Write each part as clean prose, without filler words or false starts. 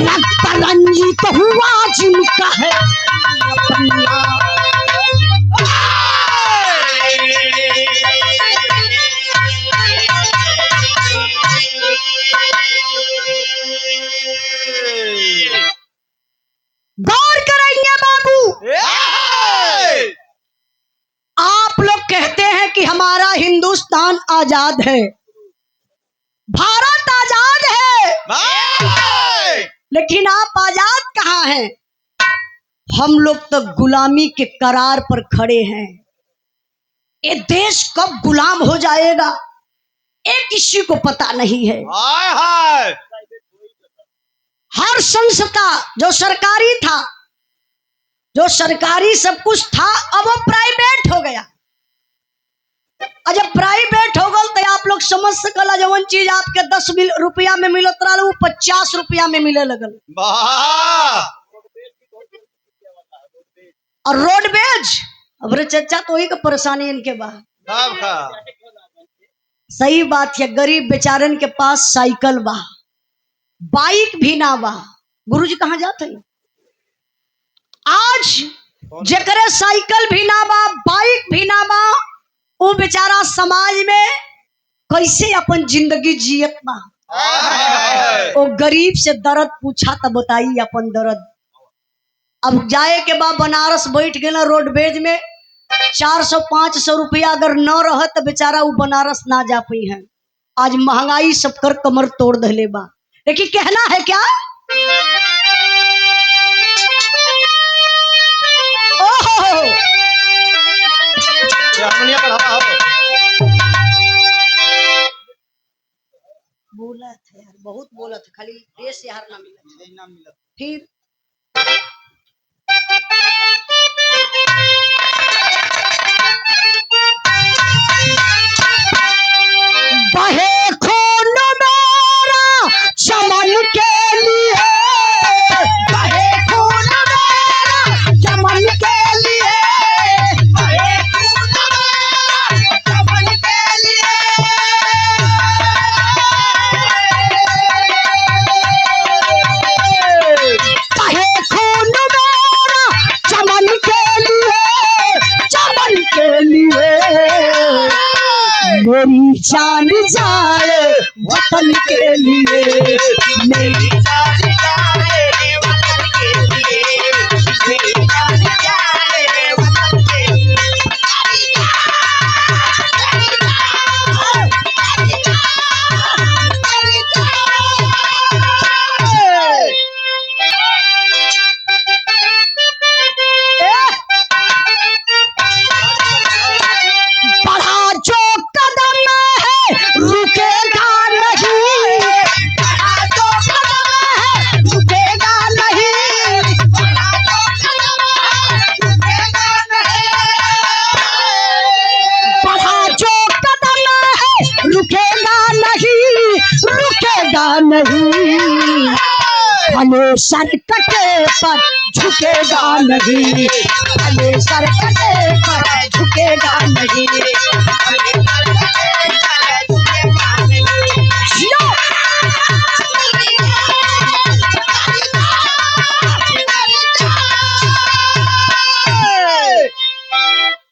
रक्त रंजित हुआ जिनका है अपना। गौर करेंगे बाबू, आप लोग कहते हैं कि हमारा हिंदुस्तान आजाद है, भारत आजाद है, लेकिन आप आजाद कहाँ हैं? हम लोग तो गुलामी के करार पर खड़े हैं। ये देश कब गुलाम हो जाएगा ये किसी को पता नहीं है। हर संस्था जो सरकारी था, जो सरकारी सब कुछ था, अब वो प्राइवेट हो गया। और जब प्राइवेट हो गल तो आप लोग समझ सकल, जवन चीज आपके 10 रुपया में मिलत रहा वो 50 रुपया में मिले लगल। और रोडवेज, अब रे चचा तो ही का परेशानी इनके बाद। सही बात है, गरीब बेचारन के पास साइकिल बा, बाइक भी ना बा। गुरुजी कहाँ जाते हैं? आज जेकरे साइकिल भी ना बा, बाइक भी ना बा, वो बेचारा समाज में कैसे अपन जिंदगी जियत बा। वो गरीब से दर्द पूछा तो बताई अपन दर्द। अब जाए के बाद बनारस बैठ गए रोडवेज में, 400-500 रुपया अगर न रह तो बेचारा वो बनारस ना जा पाई है। आज महंगाई सबकर कमर तोड़ दले बा। लेकिन कहना है क्या, ओहो बोला था यार, बहुत बोला था, खाली देश यार ना मिला फिर। बहे खून मेरा चमन के लिए, बहे खून मेरा चमन के लिए, बहे खून मेरा चमन के लिए। बहे खून मेरा चमन के लिए, चमन के लिए। मेरी जान जाए वतन के लिए, मेरी जान जाए वतन के लिए, मेरी जान जाए वतन के लिए। बढ़ा जो कदम है रुकेगा नहीं, बढ़ा जो कदम है रुकेगा नहीं, बढ़ा जो कदम है रुकेगा नहीं, बढ़ा जो कदम है रुकेगा नहीं, रुकेगा नहीं। भले सर कटे पर झुकेगा नहीं, भले सर कटे पर झुकेगा नहीं।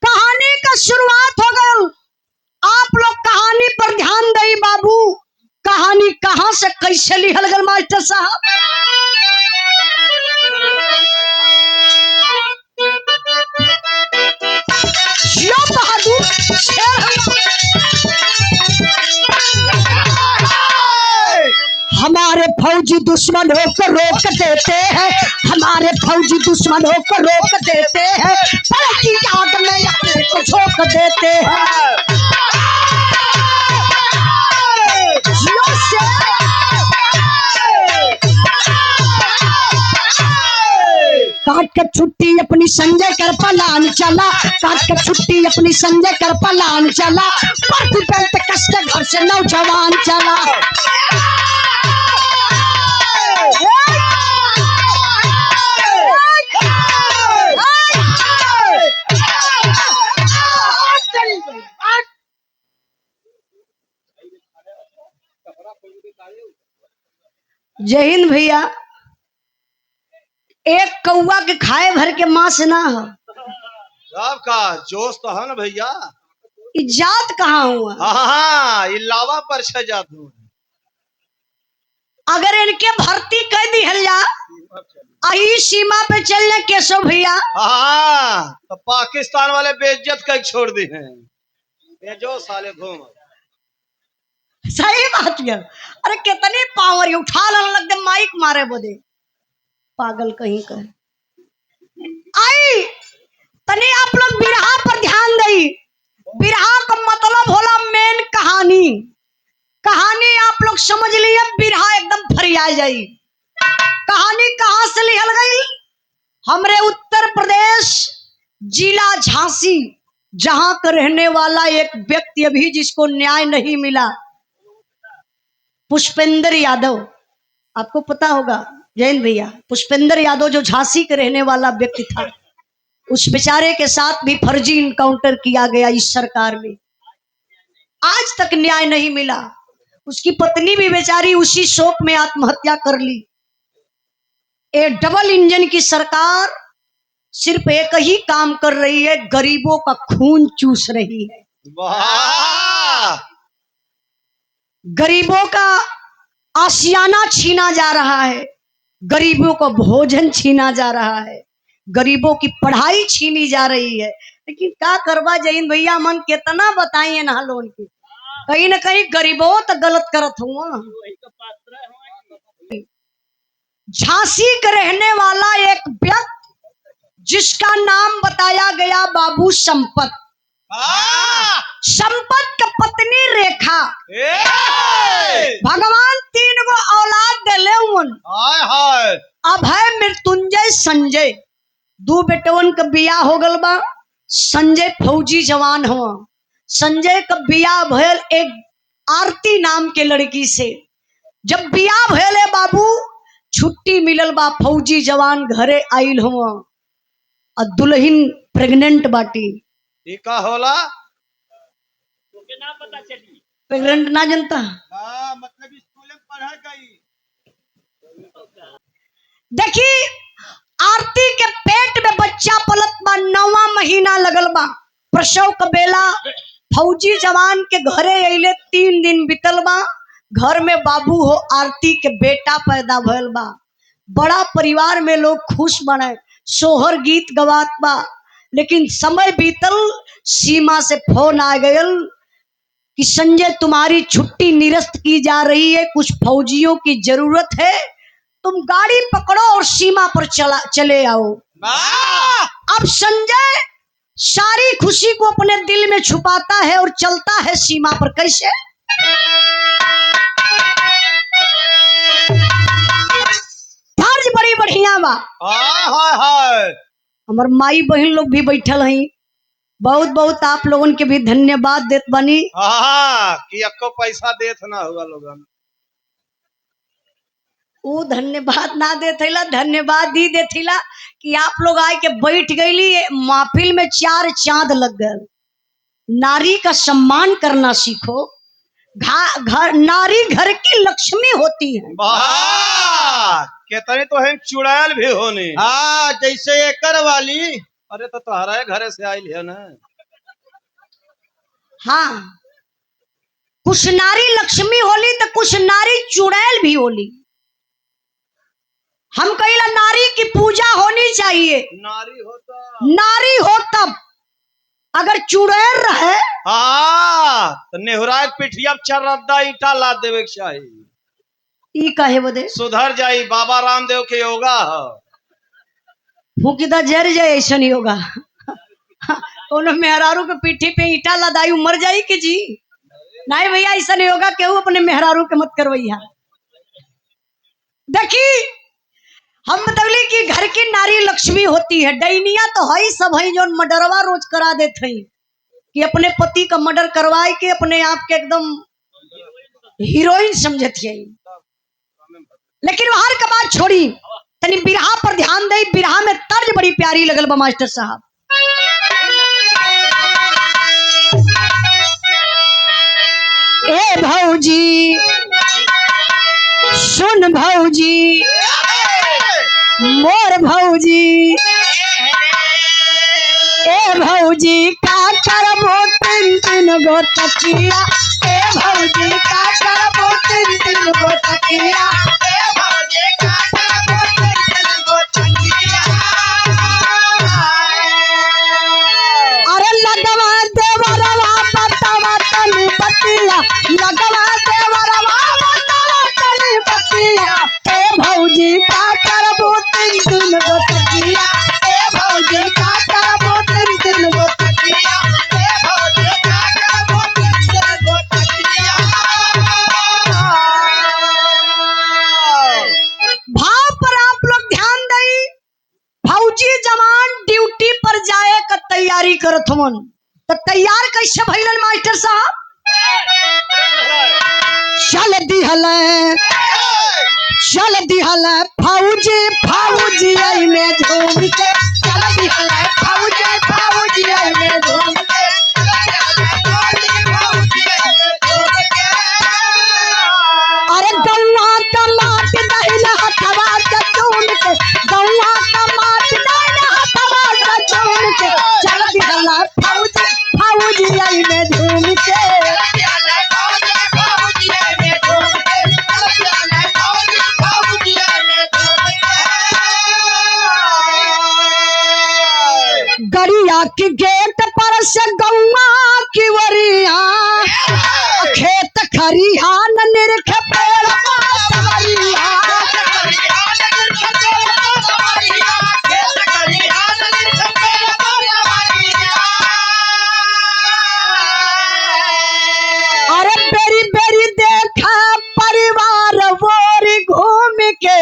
कहानी का शुरुआत हो गई। आप लोग कहानी पर ध्यान दे बाबू। कहानी कहां से कैसे लिखल गल मास्टर साहब? बहादुर हमारे फौजी दुश्मनों को रोक देते हैं, हमारे फौजी दुश्मनों को रोक देते हैं, पल की याद में अपने को झोंक देते हैं। काट के छुट्टी अपनी संजय कर पलान चला, काट के छुट्टी अपनी संजय कर पलान चला, पट्टी बेल्ट कस के घर से नौजवान चला। जय हिंद भैया। एक कौआ के खाए भर के मांस ना हो। आपका जोश तो है ना भैया। जात कहाँ हुआ? हाँ इलावा पर छह जात हूँ। अगर इनके भर्ती कर दी हल्ला आई सीमा पे चलने केशव भैया। हाँ तो पाकिस्तान वाले बेइज्जत कर छोड़ दी हैं। ये जो साले घूम सही बात है। अरे कितने पावर उठा लाने लग दे माइक मारे बोले पागल कहीं का। आई तने आप लोग बिरहा पर ध्यान दई। बिरहा का मतलब होला मेन कहानी। कहानी आप लोग समझ लिए बिरहा एकदम फरिया जाई। कहानी कहां से लिखल गई? हमरे उत्तर प्रदेश जिला झांसी जहां का रहने वाला एक व्यक्ति अभी जिसको न्याय नहीं मिला, पुष्पेंद्र यादव। आपको पता होगा जैन भैया, पुष्पेंद्र यादव जो झांसी के रहने वाला व्यक्ति था, उस बेचारे के साथ भी फर्जी इनकाउंटर किया गया इस सरकार में। आज तक न्याय नहीं मिला। उसकी पत्नी भी बेचारी उसी शोक में आत्महत्या कर ली। ये डबल इंजन की सरकार सिर्फ एक ही काम कर रही है, गरीबों का खून चूस रही है। वाह गरीबों का आशियाना छीना जा रहा है, गरीबों को भोजन छीना जा रहा है, गरीबों की पढ़ाई छीनी जा रही है। लेकिन क्या करवा जैन भैया, मन कितना बताइए ना लोन की, कहीं ना कहीं गरीबों तो गलत करत हुआ। झांसी के रहने वाला एक व्यक्ति जिसका नाम बताया गया बाबू संपत। संपत की पत्नी रेखा। भगवान 3 गो औलाद दिले उन। अब है मृत्युंजय संजय। 2 बेटवन का बियाह हो गल बा। संजय फौजी जवान हुआ। संजय का बियाह भयल एक आरती नाम के लड़की से। जब बियाह भयल है बाबू, छुट्टी मिलल बा, फौजी जवान घरे आइल हुआ और दुल्हन प्रेग्नेंट बाटी। का होला प्रेग्नेंट ना जनता। मतलब स्कूल में पढ़ा गई। देखी आरती के पेट में बच्चा पलत बा, 9वां महीना लगल बा, प्रसव का बेला। फौजी जवान के घरे अइले 3 दिन बीतल बा। घर में बाबू हो आरती के बेटा पैदा भयल बा। बड़ा परिवार में लोग खुश बने, सोहर गीत गवात बा। लेकिन समय बीतल, सीमा से फोन आ गयल कि संजय तुम्हारी छुट्टी निरस्त की जा रही है, कुछ फौजियों की जरूरत है, तुम गाड़ी पकड़ो और सीमा पर चले आओ। अब संजय सारी खुशी को अपने दिल में छुपाता है और चलता है सीमा पर। कैसे? फर्ज बड़ी बढ़िया बा। हमार माई बहन लोग भी बैठल हैं, बहुत बहुत आप लोगन के भी धन्यवाद देत बनी। कि आपको पैसा देत ना हुआ लोगन। वो धन्यवाद ना देथिला, धन्यवाद ही देथिला कि आप लोग आए के बैठ गईली महफिल में, 4 चांद लग गए। नारी का सम्मान करना सीखो। घर नारी घर की लक्ष्मी होती है। कितने तो है चुड़ैल भी होनी। हाँ जैसे एकर वाली। अरे तो तुम्हारा घरे से आई है ना। हाँ कुछ नारी लक्ष्मी होली तो कुछ नारी चुड़ैल भी होली। हम कहिला नारी की पूजा होनी चाहिए। नारी हो तब, अगर चुड़ैल रहे तो नेहुरा पिठिया चरदा ईटा ला देवे के चाहिए। ई कहे बदे सुधर जाई। बाबा रामदेव के योगा फूकी दा जर जाए, ऐसा नहीं होगा। कोनो मेहरारू के पीठी पे ईटा लदाई मर जाई कि जी? नहीं भैया ऐसा नहीं होगा। केहू अपने मेहरारू के मत करवैया। देखी हम बतौली कि घर की नारी लक्ष्मी होती है। डैनिया तो है सब है जो मर्डरवा रोज करा देते हैं कि अपने पति का मर्डर करवाए के अपने आप के एकदम हीरोइन समझती है। लेकिन हर का बात छोड़ी, तनी बिरहा पर ध्यान दे। बिरहा में तर्ज बड़ी प्यारी लगल बा मास्टर साहब। ए भौजी सुन भौजी मोर भौ भौजी का करबो तीन तीन गो तकिया ए भौजी का करबो तीन तीन गो तकिया अरे लगवा देवरवा बतावा तनी बतिया लगवा देवरवा बतावा तनी बतिया ए भौजी का करबो तीन तीन गो तकिया ए भौजी का करबो तीन तीन गो तकिया ए भौजी का करबो तीन तीन गो तकिया। भाव पर आप लोग ध्यान दई। फौजी जवान ड्यूटी पर जाए का तैयारी करत हवन तो तैयार कैसे भइलन मास्टर साहब? चल दिहल फौजी फौजी आई में झूम के चल दिहल फौजी आई में झूम के अरे गौवा का माट दहिना हथवा से चूम के गौवा का माट दहिना हथवा से चूम के चल दिहल फौजी आई में झूम के गरिया की गेट पर से गौवा की वरिया खेत खरिहान निरख पेड़ सवरिया अरे बेरी बेरी देखा परिवार वोरी घूम के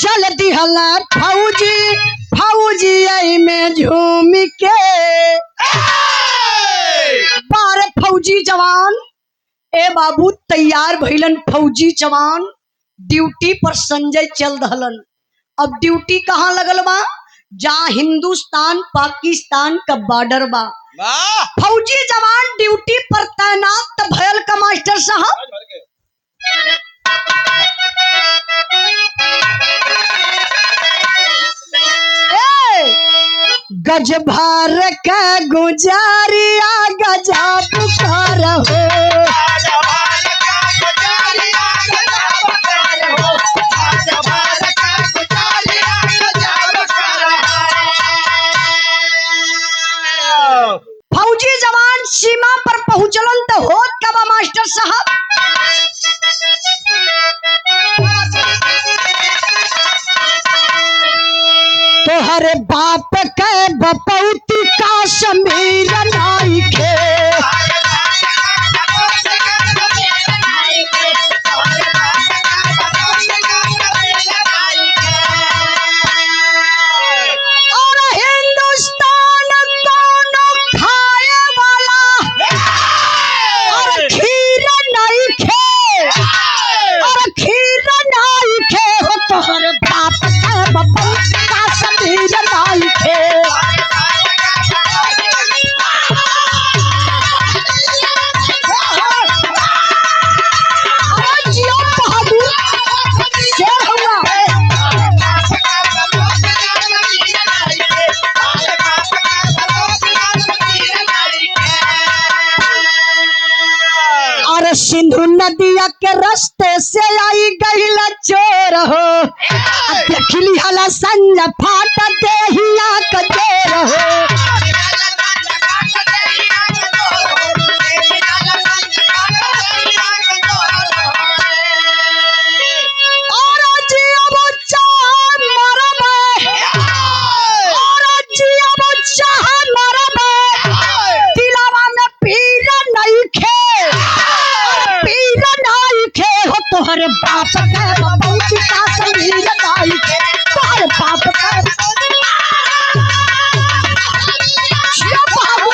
चल दिहल फौजी आई में झूम के बार फौजी जवान ए बाबू तैयार भइलन। फौजी जवान ड्यूटी पर संजय चल दहलन। अब ड्यूटी कहाँ लगल बा? जहाँ हिंदुस्तान पाकिस्तान का बॉर्डर बा। फौजी जवान ड्यूटी पर तैनात भयल का मास्टर साहब। गज भर के गुजारिया गजब कर हो फौजी जवान सीमा पर पहुंचलन तो होत का बा मास्टर साहब? तोहरे बाप के बपौती का समीर नाई के और हिंदुस्तान दोनों खाए वाला और खीर नहीं खे और खीर नहीं खे हो तोहरे बाप के बपौती का समीर नाई खे। सिंधु नदिया के रास्ते से आई गईल चोर हो देखली हला संज फाट देहिया कचोर हो तोहरे बाप के बपौती का समीर नाई के तोहरे बाप के बाबू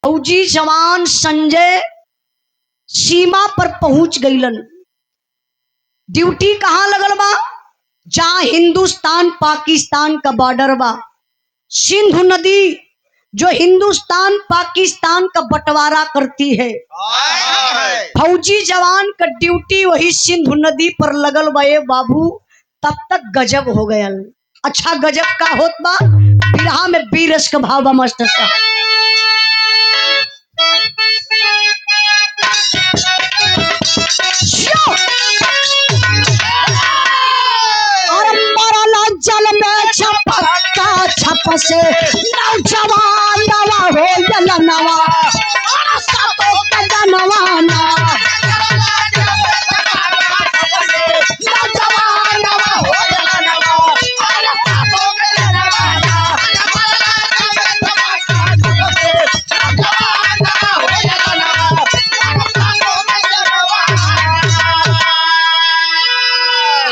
फौजी जवान संजय सीमा पर पहुंच गईलन। ड्यूटी कहाँ लगल बा? जहां हिंदुस्तान पाकिस्तान का बॉर्डर बा। सिंधु नदी जो हिंदुस्तान पाकिस्तान का बंटवारा करती है। फौजी जवान का ड्यूटी वही सिंधु नदी पर लगल बे बाबू। तब तक गजब हो गया। अच्छा गजब का होत बा बिरहा में बीरस का भाव बा मस्त सा। और मरला जल में छपका छप से नौजवान नवा हो गया नवा। और सातों का जनवाना नौजवान नवा हो गया नवा। और सातों का जनवाना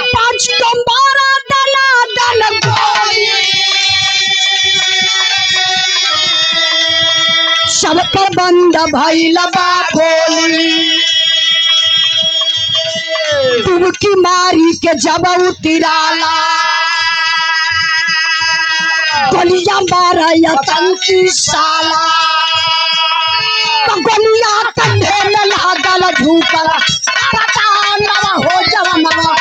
पांच कम्बारा दना दन गोली सब पर बंद भइल बा गोली। डुबकी मारी के जब उतिराला गोलियां मारा आतंकी साला। गोलियां कंधे में लागल झूकल पता नवा हो जवनवा।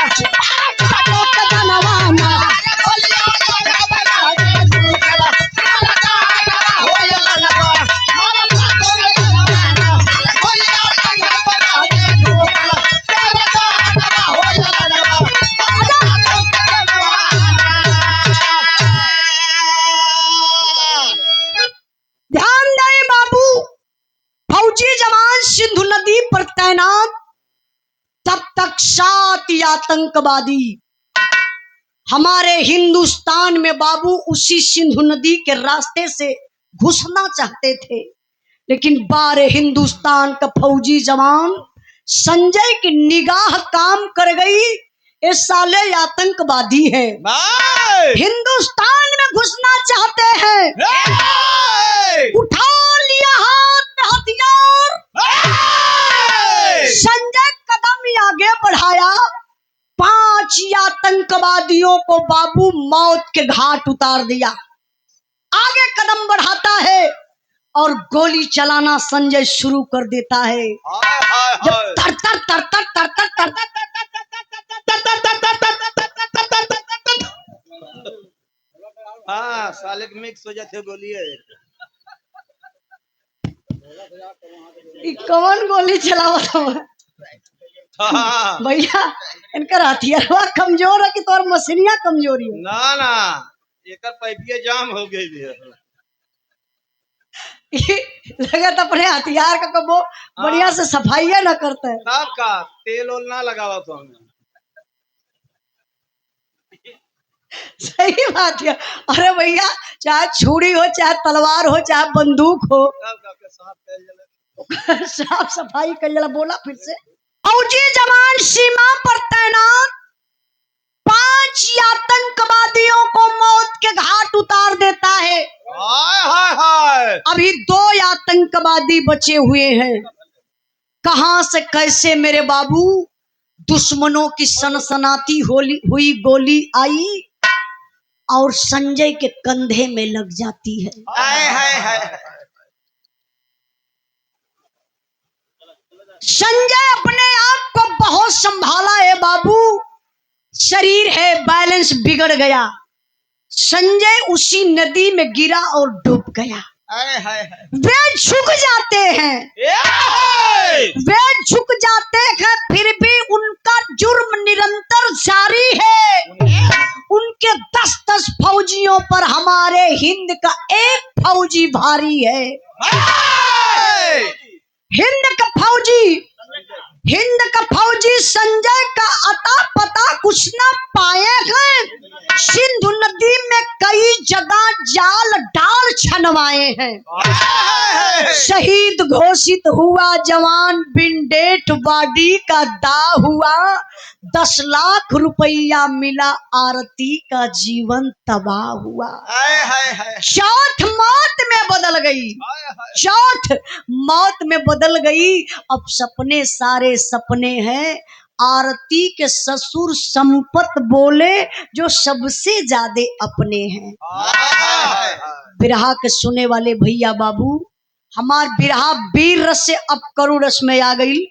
ध्यान दे बाबू, फौजी जवान सिंधु नदी पर तैनात। तब तक 7 आतंकवादी हमारे हिंदुस्तान में बाबू उसी सिंधु नदी के रास्ते से घुसना चाहते थे। लेकिन 12 हिंदुस्तान का फौजी जवान संजय की निगाह काम कर गई। ये साले आतंकवादी हैं, हिंदुस्तान में घुसना चाहते हैं। उठा लिया हाथ में हथियार। संजय कदम आगे बढ़ाया। 5 आतंकवादियों को बाबू मौत के घाट उतार दिया। आगे कदम बढ़ाता है और गोली चलाना संजय शुरू कर देता है। जब तर तर तर तर तर तर तर हाँ साले मिक्स हो जाते गोली है। कौन गोली चलावत भैया? इनका हथियारवा कमजोर है कि तोर मशीनिया कमजोरी है? ना ना एक पाइपिया जाम हो गई है। लगत अपने हथियार का कबो बढ़िया से सफाई ना करता है। तब का तेल ओल ना लगावा तो हमें। सही बात है। अरे भैया चाहे छुरी हो चाहे तलवार हो चाहे बंदूक हो साफ सफाई कर जला। बोला फिर से। फौजी जवान सीमा पर तैनात 5 आतंकवादियों को मौत के घाट उतार देता है। अभी 2 आतंकवादी बचे हुए हैं। कहां से कैसे मेरे बाबू दुश्मनों की सनसनाती हुई गोली आई और संजय के कंधे में लग जाती है। संजय अपने आप को बहुत संभाला है बाबू। शरीर है बैलेंस बिगड़ गया। संजय उसी नदी में गिरा और डूब गया। वे झुक जाते हैं, वे झुक जाते हैं, फिर भी उनका जुर्म निरंतर जारी है। उनके 10-10 फौजियों पर हमारे हिंद का एक फौजी भारी है। हिंद का फौजी संजय का अता पता कुछ न पाए हैं। सिंधु नदी में कई जगह जाल डाल छनवाए हैं। शहीद घोषित हुआ जवान बिन डेट बॉडी का दाह हुआ। 10 लाख रुपया मिला आरती का जीवन तबाह हुआ। चौथ मौत में बदल गई, चौथ मौत में बदल गई। अब सपने सारे सपने हैं आरती के ससुर संपत बोले जो सबसे ज्यादा अपने हैं। बिरहा के सुने वाले भैया बाबू, हमार बिरहा वीर रस से अब करुण रस में आ गई।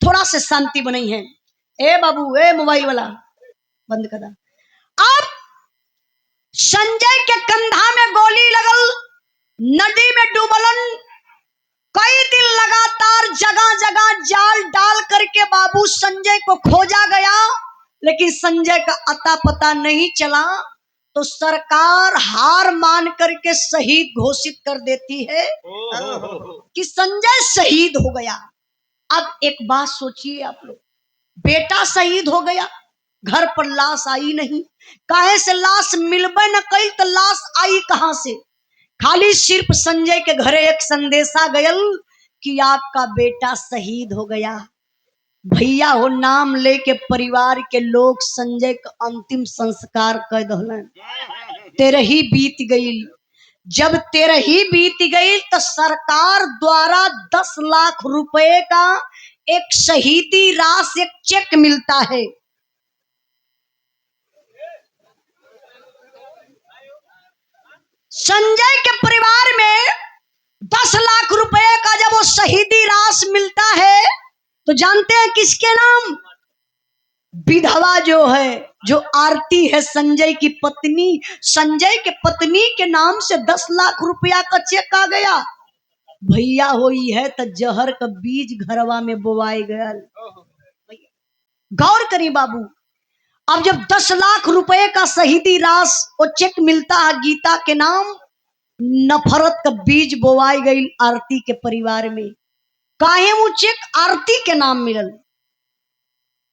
थोड़ा से शांति बनाई है। ए बाबू, ए मोबाइल वाला बंद कर। अब संजय के कंधा में गोली लगल, नदी में डूबलन। कई दिन लगातार जगह जगह जाल डाल करके बाबू संजय को खोजा गया, लेकिन संजय का अता पता नहीं चला। तो सरकार हार मान करके शहीद घोषित कर देती है कि संजय शहीद हो गया। अब एक बात सोचिए आप लोग, बेटा शहीद हो गया, घर पर लाश आई नहीं। काहे से लाश मिलबे न कई तो लाश आई कहां से? खाली सिर्फ संजय के घरे एक संदेशा गयल कि आपका बेटा शहीद हो गया। भैया हो नाम लेके परिवार के लोग संजय का अंतिम संस्कार कर दहलन। 13 बीत गई। जब 13 बीत गई तो सरकार द्वारा 10 लाख रुपए का एक शहीदी राशि, एक चेक मिलता है। संजय के परिवार में 10 लाख रुपए का जब वो शहीदी राशि मिलता है तो जानते हैं किसके नाम? विधवा जो है, जो आरती है संजय की पत्नी, संजय के पत्नी के नाम से 10 लाख रुपया का चेक आ गया। भैया होई है तो जहर का बीज घरवा में बोवाए गया। गौर करी बाबू, अब जब 10 लाख रुपए का शहीदी राशि वो चेक मिलता है गीता के नाम, नफरत का बीज बोवाई गई आरती के परिवार में। काहे वो चेक आरती के नाम मिलल?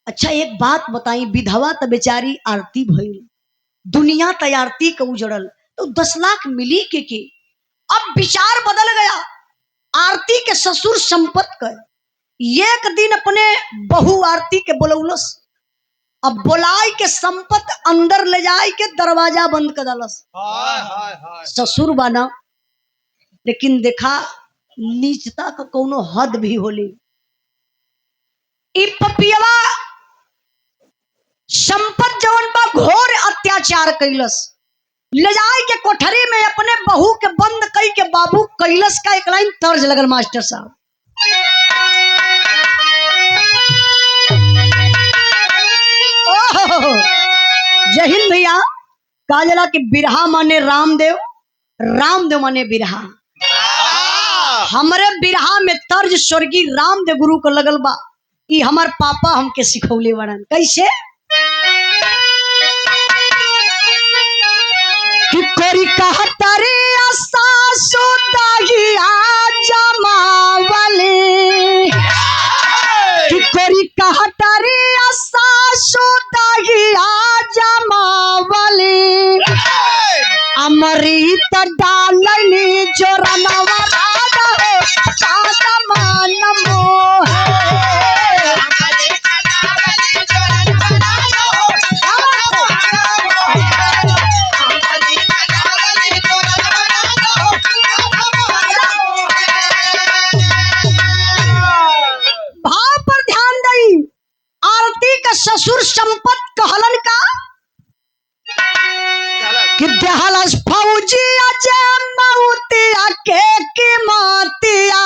अच्छा एक बात बताई, विधवा तो बेचारी आरती भइल, दुनिया तो आरती के उजड़ल, तो 10 लाख मिली के? अब विचार बदल गया आरती के ससुर संपत का। एक दिन अपने बहू आरती के बोलौलस, अब बोलाई के संपत अंदर ले जाए के दरवाजा बंद कर दलस। ससुर बना, लेकिन देखा नीचता का कोनो हद भी होली। इ पपियवा संपत जवन बा घोर अत्याचार कैलस, ले जाए के कोठरी में अपने बहू के बंद कई के बाबू कैलस का एक लाइन तर्ज लगल मास्टर साहब। जय हिंद भैया। कहा जला कि बिरहा माने रामदेव, रामदेव माने बिरहा। हमारे बिरहा में तर्ज स्वर्गीय रामदेव गुरु को लगल बा। ई हमार पापा हमके सिखौले बड़न। कैसे कि कोरी कहता रे सासु दाहिया जमावले, कि कोरी कहता रे सासु दाहिया जमावले, अमृत डालनी जोरनवा ससुर संपत कहलन का कि देहलस फौजिया जे मौतिया के की मातिया,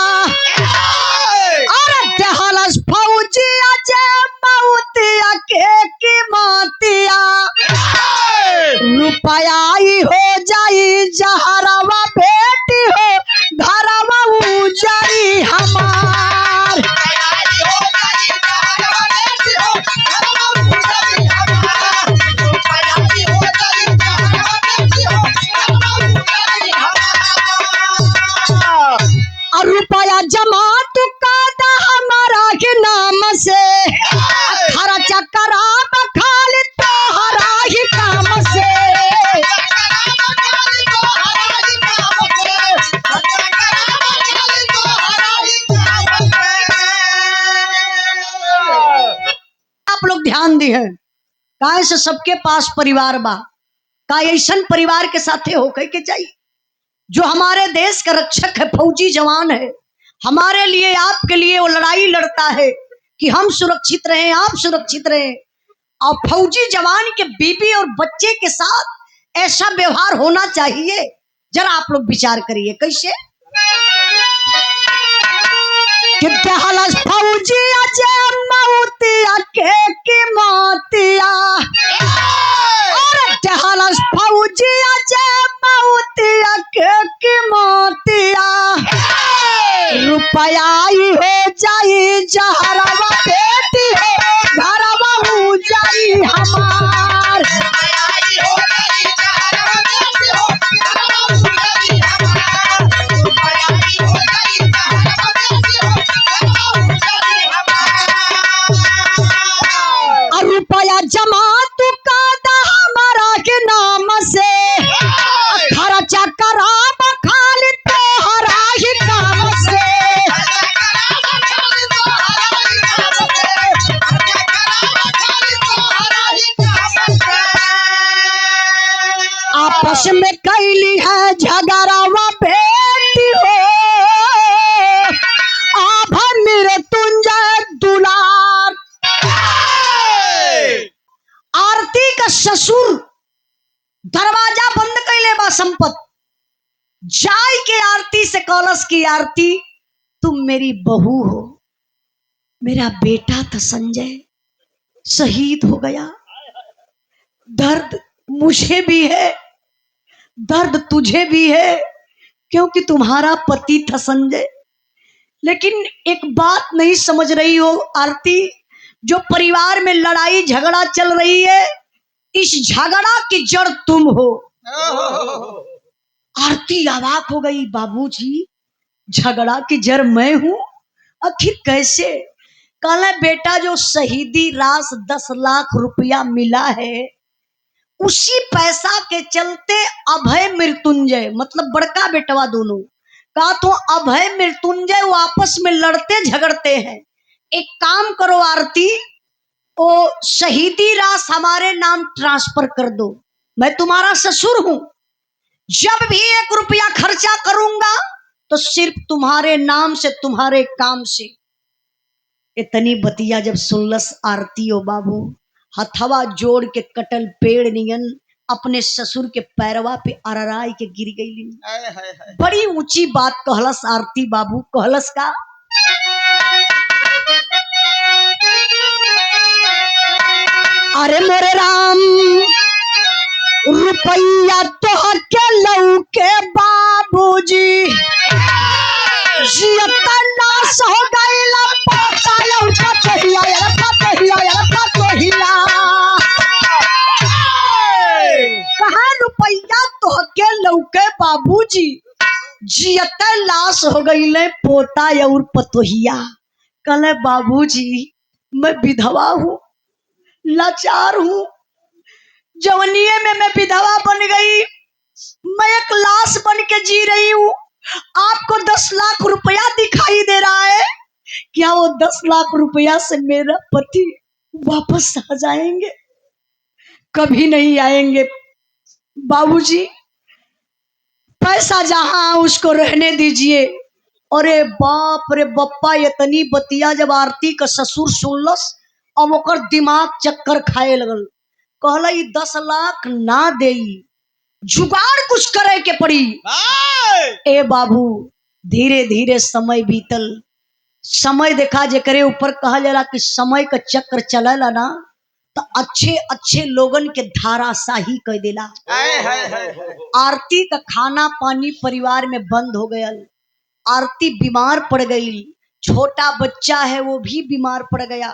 अरे देहलस फौजिया जे मौतिया के की मातिया, रुपया ही हो जाई जहरवा बेटी हो घरवा उजारी हमार। रुपया जमा तू कादा हमारा के नाम से, खर्चा कराब खाली तोहरा ही काम से। आप लोग ध्यान दी है, काहे से सबके पास परिवार बा, का ऐसा परिवार के साथे होके के चाहिए जो हमारे देश का रक्षक है, फौजी जवान है, हमारे लिए आपके लिए वो लड़ाई लड़ता है। कि हम सुरक्षित रहें, आप सुरक्षित रहें। और फौजी जवान के बीबी और बच्चे के साथ ऐसा व्यवहार होना चाहिए। जरा आप लोग विचार करिए कैसे कि दहलस फौजी अजे मौतिया के मोतिया और दहलस फौजी अजे मौतिया के मोतिया रुपया ही हो जाई जहरवा बेटी हो घरवा हो जाई हमार। रुपया जमा तू का दा हमारा के नाम से खर्चा कराब खाली तोहरा ही काम से। आपस में कैली है झगड़ावा बेटी हो आभा मृत्युंजय दुलार। आरती का ससुर दरवाजा बंद कैले बा संपत जाय के आरती से कलश की आरती तुम मेरी बहू हो, मेरा बेटा था संजय शहीद हो गया। दर्द मुझे भी है, दर्द तुझे भी है क्योंकि तुम्हारा पति था संजय। लेकिन एक बात नहीं समझ रही हो आरती, जो परिवार में लड़ाई झगड़ा चल रही है इस झगड़ा की जड़ तुम हो। आरती अवाक हो गई, बाबूजी झगड़ा की जड़ मैं हूं? आखिर कैसे? कल बेटा जो शहीदी रास 10 लाख रुपया मिला है उसी पैसा के चलते अभय मृत्युंजय मतलब बड़का बेटवा दोनों का तो अभय मृत्युंजय वो आपस में लड़ते झगड़ते हैं। एक काम करो आरती, वो शहीदी रास हमारे नाम ट्रांसफर कर दो, मैं तुम्हारा ससुर हूं। जब भी 1 रुपया खर्चा करूंगा तो सिर्फ तुम्हारे नाम से, तुम्हारे काम से। इतनी बतिया जब सुनलस आरती ओ बाबू हथवा जोड़ के कटल पेड़ नियन अपने ससुर के पैरवा पे अरराई के गिर गई। बड़ी ऊंची बात कहलस आरती बाबू, कहलस का अरे मोरे राम रुपया तो के लऊ के बाबूजी जियता नाश हो गईला पता लौटा कहिया कहा रुपया तो के लऊ के बाबूजी जियता लाश हो गईले पोता और पतोहिया। कल बाबूजी मैं विधवा हूँ, लाचार हूँ, जवनिये में मैं विधवा बन गई, मैं एक लाश बन के जी रही हूँ। आपको 10 लाख रुपया दिखाई दे रहा है, क्या वो 10 लाख रुपया से मेरा पति वापस आ जाएंगे? कभी नहीं आएंगे बाबूजी, पैसा जहां उसको रहने दीजिए। अरे बाप रे बप्पा, इतनी बतिया जब आरती का ससुर सुनलस अब ओकर दिमाग चक्कर खाए लगल। कहला 10 लाख ना देई, जुगाड़ कुछ करे के पड़ी। ए बाबू धीरे धीरे समय बीतल, समय देखा जेकरे ऊपर कहा जाला कि समय का चक्र चलेला ना तो अच्छे अच्छे लोगन के धाराशाही कह देला। आरती का खाना पानी परिवार में बंद हो गया, आरती बीमार पड़ गई, छोटा बच्चा है वो भी बीमार पड़ गया।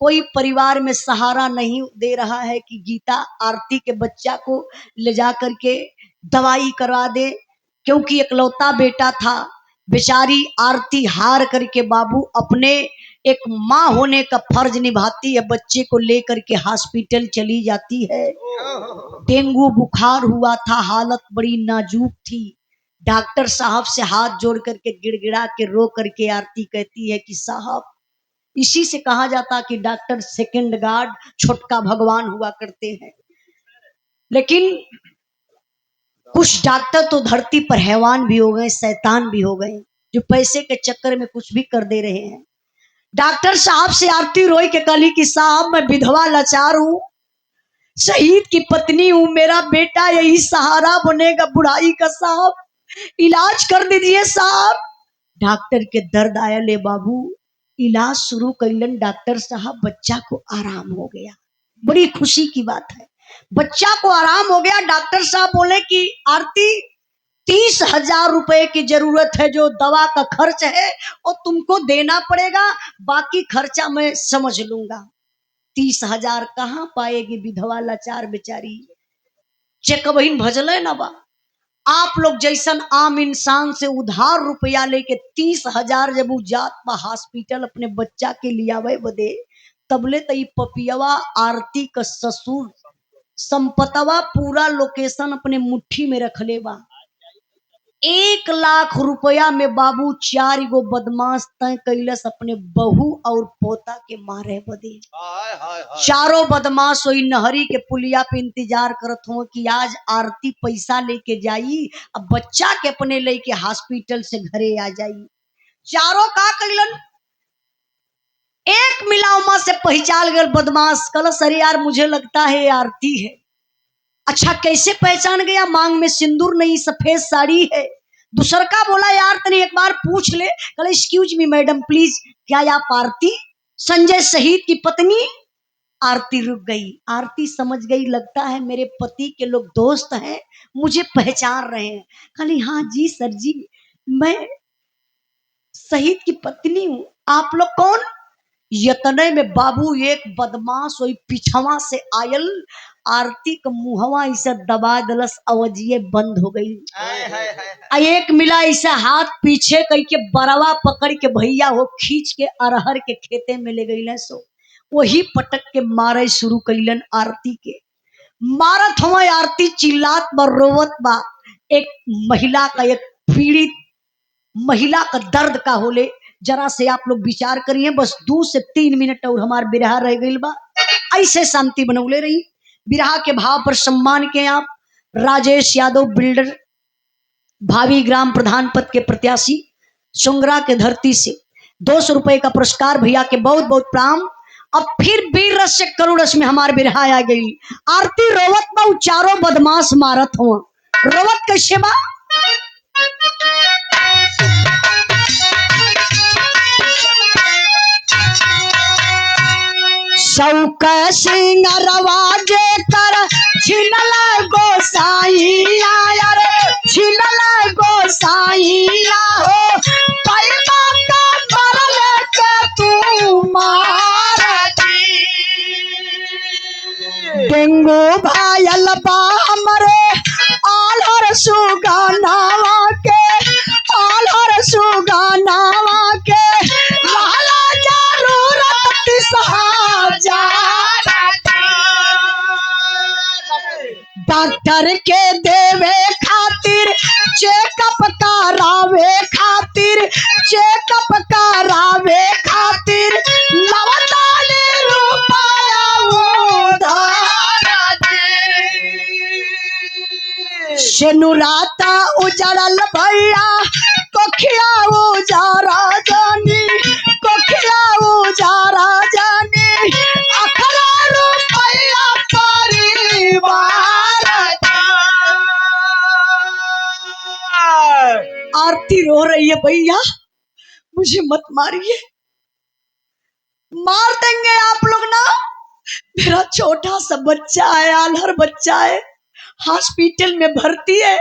कोई परिवार में सहारा नहीं दे रहा है कि गीता आरती के बच्चा को ले जा करके दवाई करवा दे, क्योंकि इकलौता बेटा था। बेचारी आरती हार करके बाबू अपने एक माँ होने का फर्ज निभाती है, बच्चे को लेकर के हॉस्पिटल चली जाती है। डेंगू बुखार हुआ था, हालत बड़ी नाजुक थी। डॉक्टर साहब से हाथ जोड़ करके गिड़गिड़ा के रो करके आरती कहती है कि साहब, इसी से कहा जाता कि डॉक्टर सेकंड गार्ड, छोटका भगवान हुआ करते हैं। लेकिन कुछ डॉक्टर तो धरती पर हैवान भी हो गए, शैतान भी हो गए, जो पैसे के चक्कर में कुछ भी कर दे रहे हैं। डॉक्टर साहब से आरती रोई के कली कि साहब मैं विधवा लाचार हूँ, शहीद की पत्नी हूँ, मेरा बेटा यही सहारा बनेगा बुढ़ाई का, साहब इलाज कर दीजिए साहब। डॉक्टर के दर्द आया, ले बाबू इलाज शुरू कैलन डॉक्टर साहब, बच्चा को आराम हो गया। बड़ी खुशी की बात है, बच्चा को आराम हो गया। डॉक्टर साहब बोले कि आरती 30,000 रुपए की जरूरत है, जो दवा का खर्च है वो तुमको देना पड़ेगा, बाकी खर्चा मैं समझ लूंगा। 30,000 कहाँ पाएगी विधवा लाचार बेचारी, चेक बहिन भजले ना बा। आप लोग जैसन आम इंसान से उधार रुपया लेके 30,000 जब उ जात बा हॉस्पिटल अपने बच्चा के लियावे बदे, तबले तई पपियवा आरती का ससुर संपतवा पूरा लोकेशन अपने मुट्ठी में रखले बा। 1,00,000 रुपया में बाबू 4 गो बदमाश तय कैलस अपने बहू और पोता के मारे बदे। चारों बदमाश वही नहरी के पुलिया पे इंतजार करत हो कि आज आरती पैसा लेके जाई, अब बच्चा के अपने लेके हॉस्पिटल से घरे आ जाई। चारों का कैलन, एक मिलावमा से पहचान गए बदमाश, कल अरे यार मुझे लगता है आरती है। अच्छा कैसे पहचान गया, मांग में सिंदूर नहीं सफेद साड़ी है। दूसर का बोला यार तनी एक बार पूछ ले, कल एक्सक्यूज मी मैडम प्लीज, क्या आप आरती संजय शहीद की पत्नी? आरती रुक गई, आरती समझ गई लगता है मेरे पति के लोग दोस्त हैं, मुझे पहचान रहे हैं। कहली हाँ जी सर जी, मैं शहीद की पत्नी हूँ, आप लोग कौन? यतने में बाबू एक बदमाश वही पिछवा से आयल, आरती का मुहवा ऐसा दबा दलस, अवजिये बंद हो गई। एक मिला ऐसा हाथ पीछे कई के बरवा पकड़ के भैया वो खींच के अरहर के खेते में ले गई। सो वही पटक के मारे शुरू कैलन आरती के, मारत हुआ आरती चिल्लात बा रोवत बा। एक महिला का, एक पीड़ित महिला का दर्द का होले जरा से आप लोग विचार करिए। बस 2 से 3 मिनट और हमार बिरहा रह गई बा, ऐसे शांति बनौले रही। बिरहा के भाव पर सम्मान के आप राजेश यादव बिल्डर, भावी ग्राम प्रधान पद के प्रत्याशी, सुंगरा के धरती से 200 रुपए का पुरस्कार, भैया के बहुत बहुत प्रणाम। अब फिर वीर रस से करुण रस में हमार बिरहा आ गई। आरती रोवत बा, चारों बदमाश मारत हुआ, रोवत कैसे बा? शौक सिंगरवा जे कर छिनल गोसाइया, रे छिनल गोसाइया हो, पैमा का बरल के तू मार दी। डेंगू भायल बा हमरे आलर सुगानावा के, आलर सुगानावा के, रहला जरूरत सहाजा। डॉक्टर के देवे खातिर, चेकअप करावे खातिर, चेकअप करावे खातिर, लवताली रुपया उधार दे। शेनुराता उजड़ल भैया, कोखिया उजारा जानी, कोखिया उजारा जानी, अखरा रुपया परिवार। आरती रो रही है, भैया मुझे मत मारिए, मार देंगे आप लोग ना, मेरा छोटा सा बच्चा है, आलहर बच्चा है, हॉस्पिटल में भर्ती है,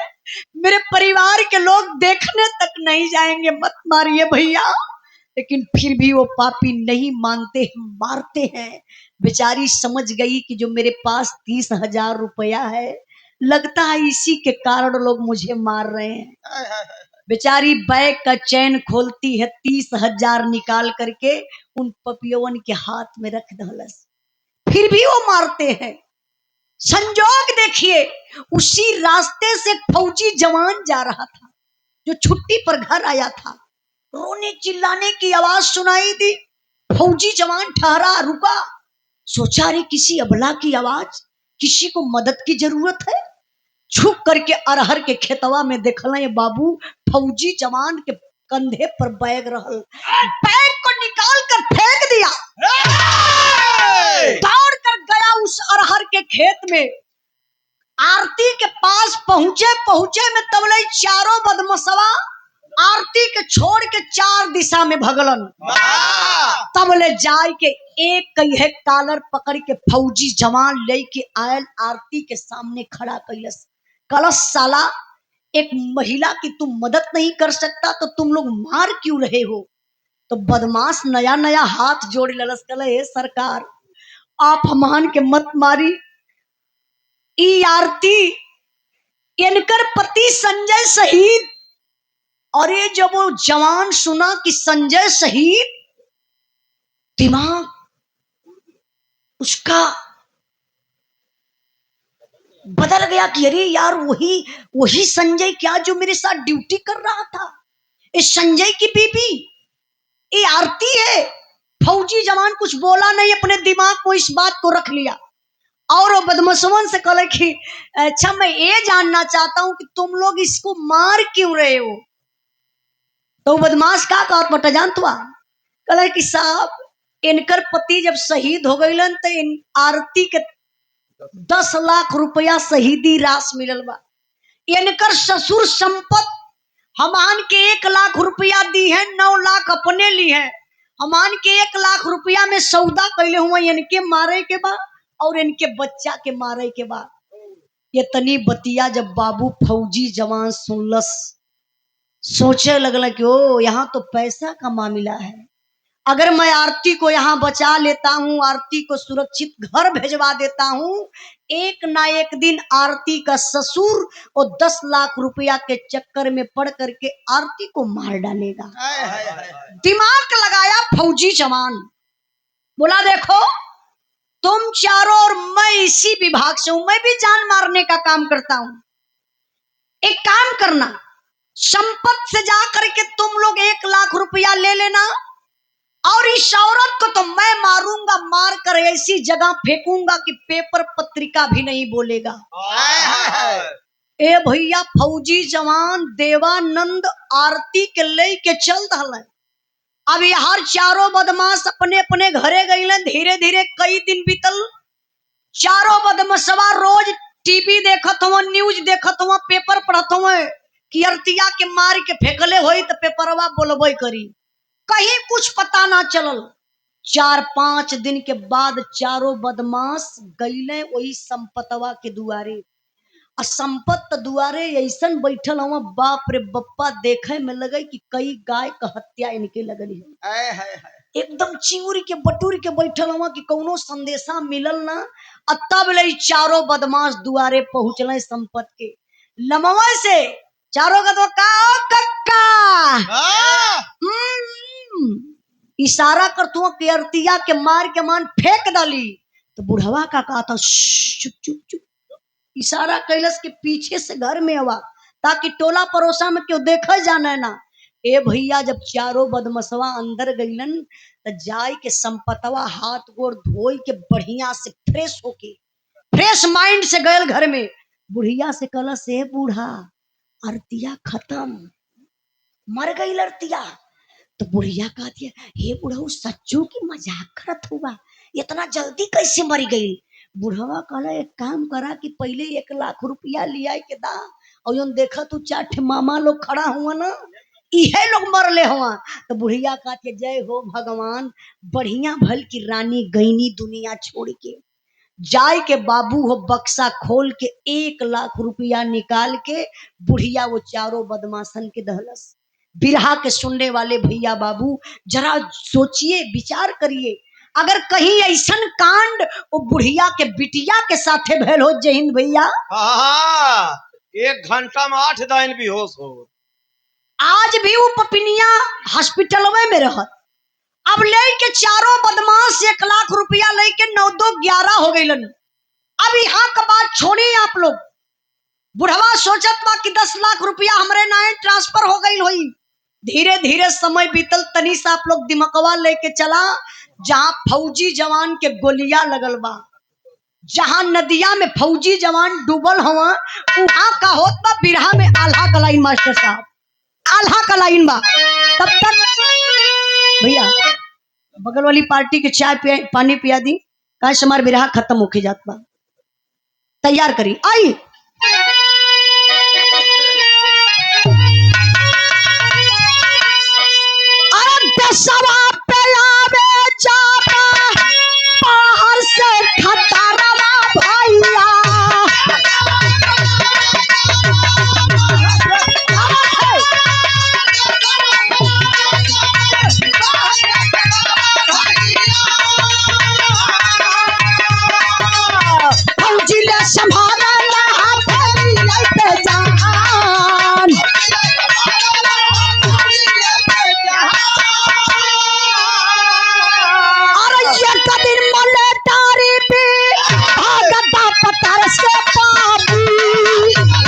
मेरे परिवार के लोग देखने तक नहीं जाएंगे, मत मारिए भैया। लेकिन फिर भी वो पापी नहीं मानते, मारते हैं। बेचारी समझ गई कि जो मेरे पास 30,000 रुपया है, लगता है इसी के कारण लोग मुझे मार रहे हैं। बेचारी बैग का चैन खोलती है, 30,000 निकाल करके उन पपियों के हाथ में रख दहलस, फिर भी वो मारते हैं। संजोग देखिए, उसी रास्ते से फौजी जवान जा रहा था, जो छुट्टी पर घर आया था, रोने चिल्लाने की आवाज सुनाई दी। फौजी जवान ठहरा, रुका, सोचा रे किसी अबला की आवाज, किसी को मदद की जरूरत है। छुप करके अरहर के खेतवा में देखल बाबू, फौजी जवान के कंधे पर बैग रहल, बैग को निकाल कर फेंक दिया, दौड़ कर गया उस अरहर के खेत में। आरती के पास पहुंचे में तबले चारों बदमसवा आरती के छोड़ के चार दिशा में भगलन। तबले जाय के एक कहे कालर पकड़ के फौजी जवान लेके आयल आरती के सामने खड़ा कैलस। कलश साला एक महिला की तुम मदद नहीं कर सकता तो तुम लोग मार क्यों रहे हो? तो बदमाश नया नया हाथ जोड़ी ललस कले, हे सरकार आप हमान के मत मारी, ई आरती इनकर पति संजय शहीद। और ये जब वो जवान सुना कि संजय शहीद, दिमाग उसका बदल गया कि अरे यार वही संजय क्या जो मेरे साथ ड्यूटी कर रहा था। इस संजय की बीबी ये आरती है। फौजी जवान कुछ बोला नहीं, अपने दिमाग को इस बात को रख लिया और वो बदमाशवन से कहले कि अच्छा मैं ये जानना चाहता हूं कि तुम लोग इसको मार क्यों रहे हो? तो बदमाश का कहत बटा जान तुआ कहले कि साहब इनकर पति जब शहीद हो गईलन तो इन आरती के 10 लाख रुपया शहीदी रास मिलल बा। इनकर ससुर संपत हमान के 1 लाख रुपया दी है, 9 लाख अपने ली है। हमान के 1 लाख रुपया में सौदा कैले हुआ इनके मारे के बाद और इनके बच्चा के मारे के बाद। इतनी बतिया जब बाबू फौजी जवान सुनलस, सोचे लगल कि ओ यहाँ तो पैसा का मामला है। अगर मैं आरती को यहाँ बचा लेता हूँ, आरती को सुरक्षित घर भेजवा देता हूँ, एक ना एक दिन आरती का ससुर और 10 लाख रुपया के चक्कर में पड़ करके आरती को मार डालेगा। दिमाग लगाया फौजी जवान, बोला देखो तुम चारों और मैं इसी विभाग से हूं, मैं भी जान मारने का काम करता हूं। एक काम करना, संपत से जा करके तुम लोग 1 लाख रुपया ले लेना और इस औरत को तो मैं मारूंगा, मार कर ऐसी जगह फेंकूंगा कि पेपर पत्रिका भी नहीं बोलेगा। ए भैया फौजी जवान देवानंद आरती के ले के चल रहा है। अब यार चारों बदमाश अपने अपने घरे गए। धीरे धीरे कई दिन बीतल। चारों बदमाशवा रोज टीवी देखत हुआ, न्यूज देखत हुआ, पेपर पढ़त हुआ कि आरतिया के मार के फेंकले होई तो पेपरवा बोलबे करी। कहीं कुछ पता ना चलल। 4-5 दिन के बाद चारों बदमाश गईले वही संपतवा के दुआरे। और संपत दुआरे ऐसन बैठल हुआ, बाप रे बप्पा देखे में लगे कि कई गाय का हत्या इनके लगली है। एकदम चिंगुरी के बटूर के बैठल हुआ कि कौनो संदेशा मिलल ना। तब ले चारों बदमाश दुआरे पहुंचले संपत के। लमवा से चारों का तो कक्का इशारा करतुआ कि आरतिया के मार के मान फेंक डाली। तो बुढ़वा का कहा था चुप चुप चुप, इशारा कैलस के पीछे से घर में आवा ताकि टोला पड़ोसा में क्यों देखा जाना ना। ए भैया जब चारों बदमसवा अंदर गईलन तो जाय के संपतवा हाथ गोड़ धोई के बढ़िया से फ्रेश होके फ्रेश माइंड से गयल घर में। बुढ़िया से कहला से बूढ़ा आरतिया खत्म, मर गई आरतिया। तो बुढ़िया कहा दिया हे बुढ़ऊ सच्चू की मजाक करत हुआ, इतना जल्दी कैसे मर गई? बुढ़वा कहला एक काम करा कि पहले 1 लाख रुपया लिया के दा और यूं देखा तू 4 मामा लोग खड़ा हुआ ना, इहे लोग मरले हुआ। तो बुढ़िया कहती जय हो भगवान, बढ़िया भल की रानी गईनी दुनिया छोड़ के। जाय के बाबू हो बक्सा खोल के 1 लाख रुपया निकाल के बुढ़िया वो चारों बदमाशन के दहलस। बिरहा के सुनने वाले भैया बाबू जरा सोचिए, विचार करिए, अगर कहीं ऐसन कांड वो बुढ़िया के बिटिया के साथे भेल हो। जय हिंद भैया। 1 घंटा में 8 दिन बेहोश हो। आज भी वो पपिनिया हॉस्पिटल में रहत। अब लेके चारों बदमाश 1 लाख रुपया लेके 9-2-11 हो गई। अब यहाँ का बात छोड़िए आप लोग। बुढ़वा सोचत बा कि 10 लाख रुपया हमरे नाम ट्रांसफर हो गई हुई। धीरे धीरे समय बीतल, तनी से आप लोग दिमकवा लेके चला जहां फौजी जवान के गोलियां लगल बा, जहां नदिया में फौजी जवान डूबल हुआ, वहां का होत बा बिरहा में आल्हा का लाइन। मास्टर साहब आल्हा का लाइन बा। तब तक भैया बगल वाली पार्टी के चाय पिया पानी पिया दी काश हमार बिरहा खत्म होके जात बा। तैयार करी आई अरे दसवा पे आवे जाता बाहर से खतरवा भैया फौजी ले संभालना हाथ पे जान अरे ये कदिर मले तारी पे भागता पत्थर से पापी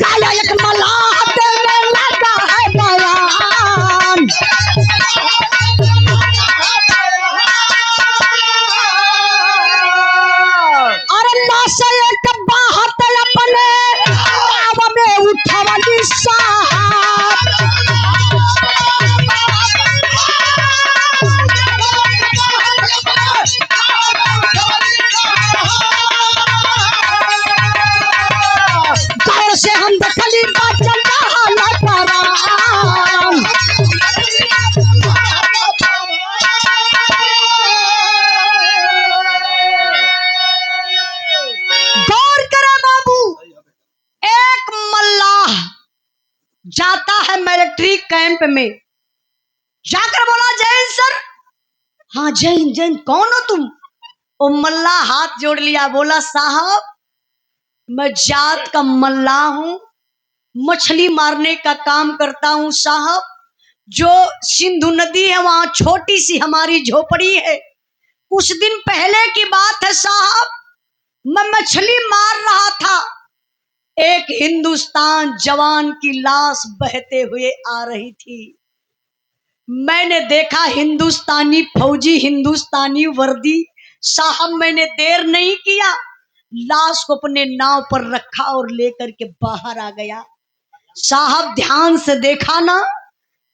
गायक मलाह देने लगा है बयान अरे ना से एक बाहत अपने आव में उठवली साहब गौर से हम देखली बचल रहल परान गौर करा बाबू एक मल्लाह जाता है मिलिट्री कैंप में जाकर बोला जैन सर हाँ जैन जैन कौन हो तुम ओ मल्लाह हाथ जोड़ लिया बोला साहब मैं जात का मल्लाह हूँ मछली मारने का काम करता हूँ साहब जो सिंधु नदी है वहां छोटी सी हमारी झोपड़ी है कुछ दिन पहले की बात है साहब मैं मछली मार रहा था एक हिंदुस्तान जवान की लाश बहते हुए आ रही थी मैंने देखा हिंदुस्तानी फौजी हिंदुस्तानी वर्दी साहब मैंने देर नहीं किया लाश को अपने नाव पर रखा और लेकर के बाहर आ गया साहब ध्यान से देखा ना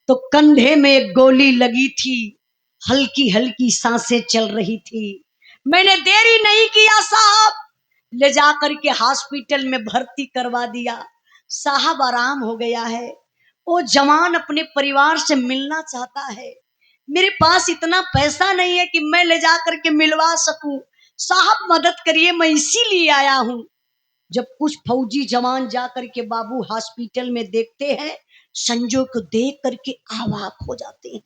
तो कंधे में एक गोली लगी थी हल्की हल्की सांसें चल रही थी मैंने देरी नहीं किया साहब ले जाकर के हॉस्पिटल में भर्ती करवा दिया साहब आराम हो गया है वो जवान अपने परिवार से मिलना चाहता है मेरे पास इतना पैसा नहीं है कि मैं ले जाकर के मिलवा सकूं साहब मदद करिए मैं इसीलिए आया हूं जब कुछ फौजी जवान जाकर के बाबू हॉस्पिटल में देखते हैं संजय को देख करके अवाक हो जाते हैं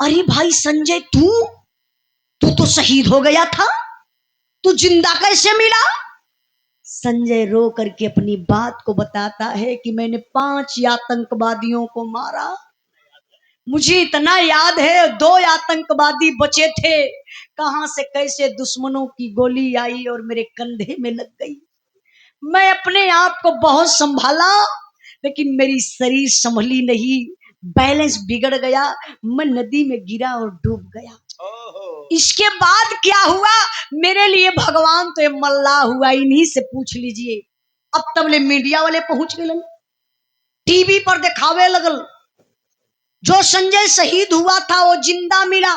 अरे भाई संजय तू तो शहीद हो गया था तू जिंदा कैसे मिला संजय रो करके अपनी बात को बताता है कि मैंने 5 आतंकवादियों को मारा मुझे इतना याद है 2 आतंकवादी बचे थे कहां से कैसे दुश्मनों की गोली आई और मेरे कंधे में लग गई मैं अपने आप को बहुत संभाला लेकिन मेरी शरीर संभली नहीं बैलेंस बिगड़ गया मैं नदी में गिरा और डूब गया इसके बाद क्या हुआ मेरे लिए भगवान तो ये मल्लाह हुआ इन्हीं से पूछ लीजिए अब तब ले मीडिया वाले पहुंच गए टीवी पर दिखावे लगल जो संजय शहीद हुआ था वो जिंदा मिला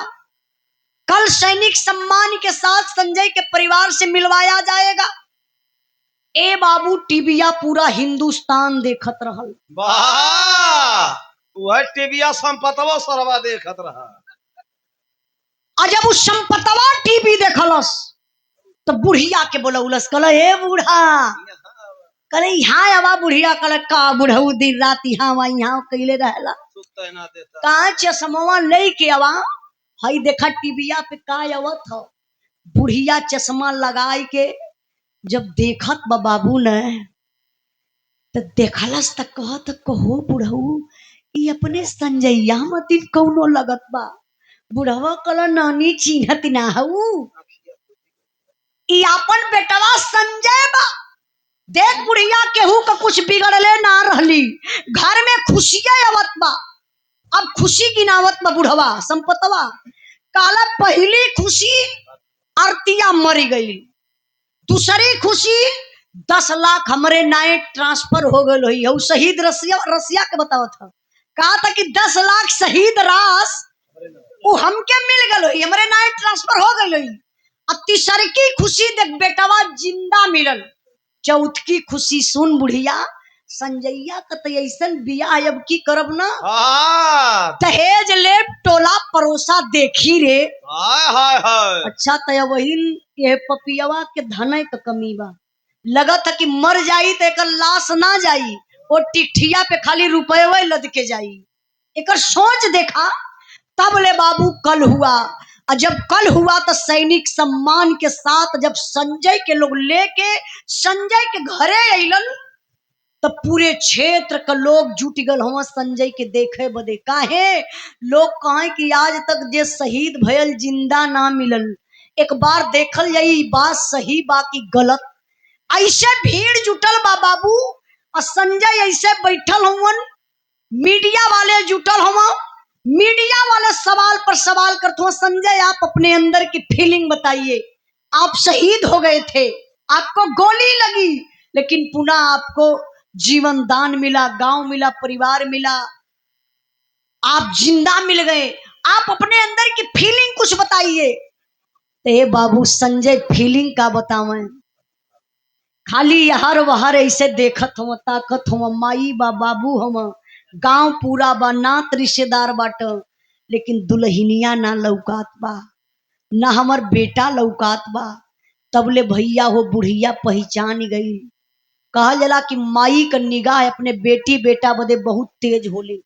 कल सैनिक सम्मान के साथ संजय के परिवार से मिलवाया जाएगा ए बाबू टीबिया पूरा हिंदुस्तान देखत रहल वह टीबिया संपतवा सरवा देखत रहा जब उस संपतवा टीवी देखलस तो बुढ़िया के बोलौलस कल हे बूढ़ा कल यहाँ आवा बुढ़िया कल का बुढ़ऊ दिन रात यहाँ कैले रहला कहा चश्मा ले के आवा हई देखा टीबिया पे का आवत हो बुढ़िया चश्मा लगाई के जब देखत बाबू ने तो देखलस तक कहत कहो बुढ़ऊ ये अपने संजैया मतिन कौनो लगत बा बुढ़वा कल नानी चिन्हत ना हऊ अपन बेटवा संजय बा देख बुढ़िया केहू का कुछ बिगड़ले ना रहली घर में खुशियां आवत बा अब खुशी गिनावत बा बुढ़वा संपतवा काला पहली खुशी आरतिया मर गई। दूसरी खुशी 10 लाख हमारे नाए ट्रांसफर हो गए हो। शहीद रसिया रसिया के बताओ था, कहा था कि 10 लाख शहीद रास वो हमके मिल गए हमारे नाए ट्रांसफर हो गए। अब तीसर की खुशी देख बेटवा जिंदा मिलल। चौथ की खुशी सुन बुढ़िया, संजैया का तो ऐसन बिया अब की करब ना, हाँ दहेज ले टोला परोसा देखी रे। हाय हाय हाय अच्छा तय वही ये पपियवा के धने का कमी बा। लगा था कि मर जाई तो एक लाश ना जाई, वो टिठिया पे खाली रुपये लद के जाई। एक सोच देखा। तब ले बाबू कल हुआ, और जब कल हुआ तो सैनिक सम्मान के साथ जब संजय के लोग लेके संजय के घरे अलन, तो पूरे क्षेत्र का लोग जुट गल हुआ संजय के देखे बदे। काहे लोग कहे कि आज तक जे शहीद भयल जिंदा ना मिलल, एक बार देखल जाई बात सही बाकी गलत। ऐसे भीड़ जुटल बा बाबू, और संजय ऐसे बैठल हुवन, मीडिया वाले जुटल हुआ। मीडिया वाले सवाल पर सवाल करते हो, संजय आप अपने अंदर की फीलिंग बताइए। आप शहीद हो गए थे, आपको गोली लगी, लेकिन पुनः आपको जीवन दान मिला, गांव मिला, परिवार मिला, आप जिंदा मिल गए। आप अपने अंदर की फीलिंग कुछ बताइए। ए बाबू संजय फीलिंग का बतावें, खाली यहर वहर ऐसे देखत हम, ताकत हम, माई बा बाबू हम, गांव पूरा बा, नात रिश्तेदार बाट, लेकिन दुल्हनिया ना लौकात बा, ना हमर बेटा लौकात बा। तबले भैया हो बुढ़िया पहचान गई। कहा जला कि माई का निगाह अपने बेटी बेटा बदे बहुत तेज होली।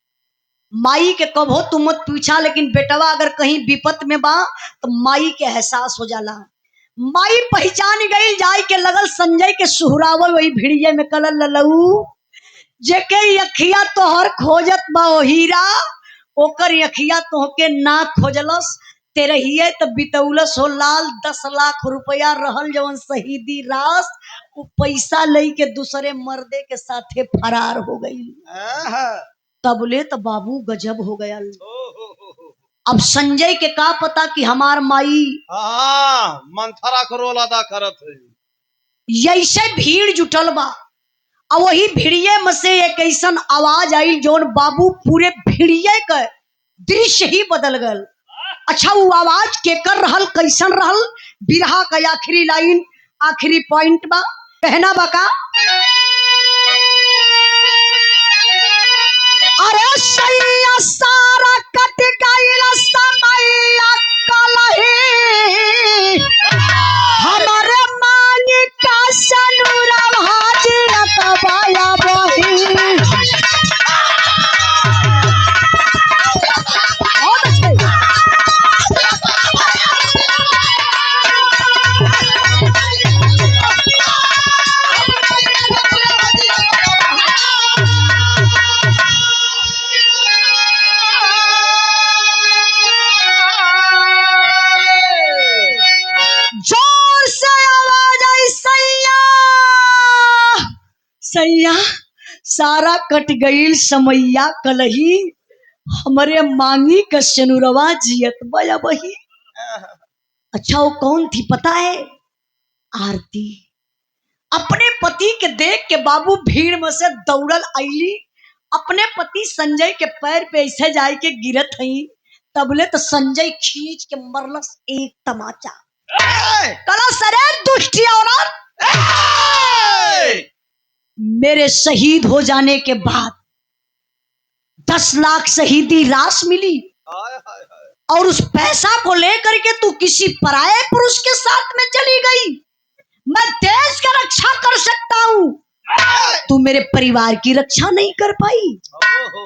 माई के कबो तुम मत पूछा, लेकिन बेटवा अगर कहीं विपत में बा तो माई के एहसास हो जाला। माई पहचान गई, जाय के लगल संजय के सुहरावल वही भिड़िए में कलल ललऊ, जेके अखिया तोहर खोजत बा ओ हीरा, ओकर अखिया तोहके ना खोजलस। तेरहिए त बितौलस हो लाल 10 लाख रुपया रहल जवन शहीदी रास, वो पैसा लई के दूसरे मर्दे के साथे फरार हो गई। तबले तो बाबू गजब हो गया। अब संजय के का पता कि हमार माई हाँ मंथरा को रोल अदा करत है। ऐसे भीड़ जुटल बा, और वही भिड़िए में से एक ऐसन आवाज आई जोन बाबू पूरे भिड़िए का दृश्य ही बदल गल। अच्छा वो आवाज केकर रहल, कैसन रहल, बिरहा का आखिरी लाइन, आखिरी पॉइंट बा, कहना बका। अरे सैया सारा कट गइल समैया कलही, हमारे मांगी का सनुरा हाजिरत बाया बही। बहुत अच्छे। जोर से आवाज आई, सैया सैया सारा कट गईल समैया कलही, हमरे मांगी का सनुरवा जियत बया बही। अच्छा वो कौन थी पता है? आरती। अपने पति के देख के बाबू भीड़ में से दौड़ल आईली, अपने पति संजय के पैर पे ऐसे जाए के गिरत हई। तबले तो संजय खींच के मरलस एक तमाचा। कला सरे दुष्टी औरत, मेरे शहीद हो जाने के बाद 10 लाख शहीदी रास मिली, और उस पैसा को लेकर के तू किसी पराये पुरुष के साथ में चली गई। मैं देश का रक्षा कर सकता हूँ, तू मेरे परिवार की रक्षा नहीं कर पाई,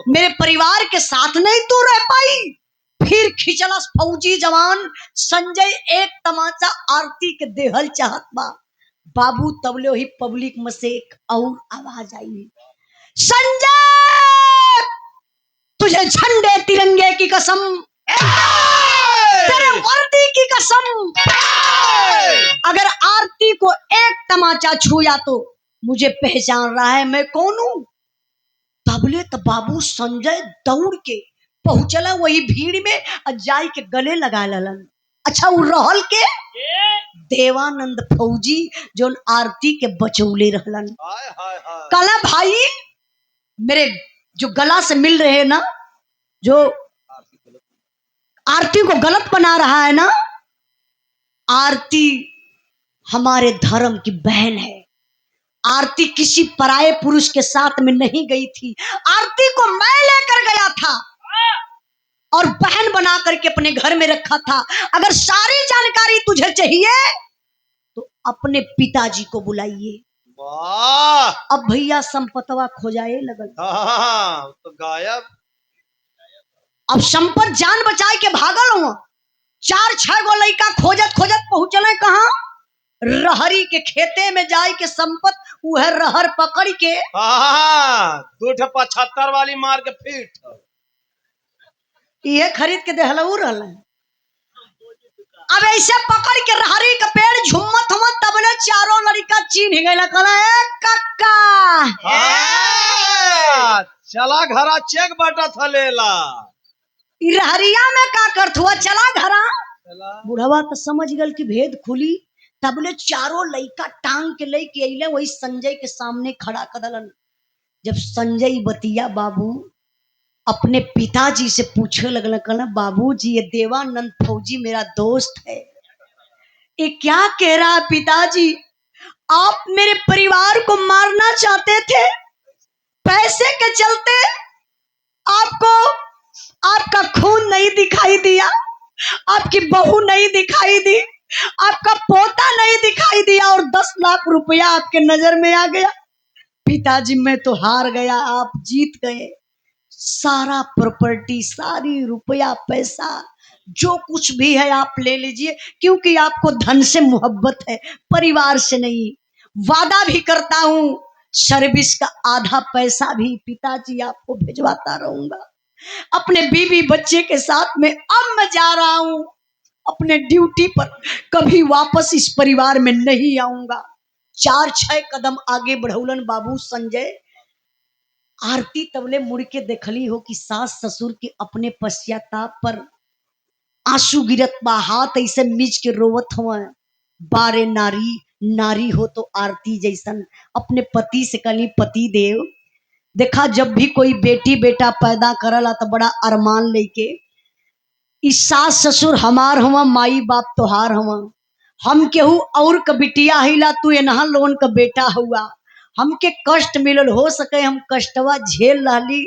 मेरे परिवार के साथ नहीं तू रह पाई। फिर खिंचलस फौजी जवान संजय एक तमाचा आरती के देहल चाहत बा। बाबू तबले ही पब्लिक में से एक और आवाज आई, संजय तुझे झंडे तिरंगे की कसम, तेरे वर्दी की कसम, अगर आरती को एक तमाचा छुया तो मुझे पहचान रहा है मैं कौन हूं। तबले तो बाबू संजय दौड़ के पहुंचला वही भीड़ में, जाई के गले लगा ललन। अच्छा वो रहल के देवानंद फौजी जो आरती के बचौले रहलन। हाय हाय हाय। कला भाई मेरे जो गला से मिल रहे हैं ना, जो आरती को गलत बना रहा है ना, आरती हमारे धर्म की बहन है। आरती किसी पराये पुरुष के साथ में नहीं गई थी, आरती को मैं लेकर गया था और बहन बना करके अपने घर में रखा था। अगर सारी जानकारी तुझे चाहिए तो अपने पिताजी को बुलाइए। वाह। अब भैया संपतवा खोजाए लगल। हाँ, तो गायब। अब संपत जान बचाए के भागल हुआ। 4-6 गो लड़का खोजत खोजत पहुंचले कहा, रहरी के खेते में जाए के संपत वह रहर पकड़ के हाँ, 275 वाली मार के फीट ये खरीद के देहलऊ रहल। अब ऐसे पकड़ के रहरी का पेड़ झुमत हुआ, तब ने चारों लड़का चीन गए, कहला ए कक्का। हाँ, चला घरा चेक बाटा था लेला। रहरिया में का करत हुआ, चला घरा। बुढ़वा तो समझ गल कि भेद खुली, तब ने चारों लड़का टांग के लेके अइले, वही संजय के सामने खड़ा कदलन। जब संजय बतिया बाबू अपने पिताजी से पूछने लगल, कहना बाबूजी ये देवानंद फौजी मेरा दोस्त है, ये क्या कह रहा है पिताजी, आप मेरे परिवार को मारना चाहते थे, पैसे के चलते आपको आपका खून नहीं दिखाई दिया, आपकी बहू नहीं दिखाई दी, आपका पोता नहीं दिखाई दिया और 10 लाख रुपया आपके नजर में आ गया। पिताजी मैं तो हार गया, आप जीत गए। सारा प्रॉपर्टी, सारी रुपया पैसा जो कुछ भी है आप ले लीजिए, क्योंकि आपको धन से मोहब्बत है, परिवार से नहीं। वादा भी करता हूं सर्विस का आधा पैसा भी पिताजी आपको भिजवाता रहूंगा। अपने बीवी बच्चे के साथ में अब मैं जा रहा हूं अपने ड्यूटी पर, कभी वापस इस परिवार में नहीं आऊंगा। 4-6 कदम आगे बढ़ौलन बाबू संजय। आरती तबले मुड़ के देखली हो कि सास ससुर के अपने पश्चाताप पर आंसू गिरत बा, हाथ ऐसे मीच के रोवत हुआ। बारे नारी नारी हो तो आरती जैसन। अपने पति से कली पति देव देखा, जब भी कोई बेटी बेटा पैदा करला तो बड़ा अरमान लेके, इस सास ससुर हमार हुआ, माई बाप तोहार हुआ, हम केहू और का बिटिया हिला, तू एनहा लोन का बेटा हुआ, हमके कष्ट मिलल, हो सके हम कष्टवा झेल रही,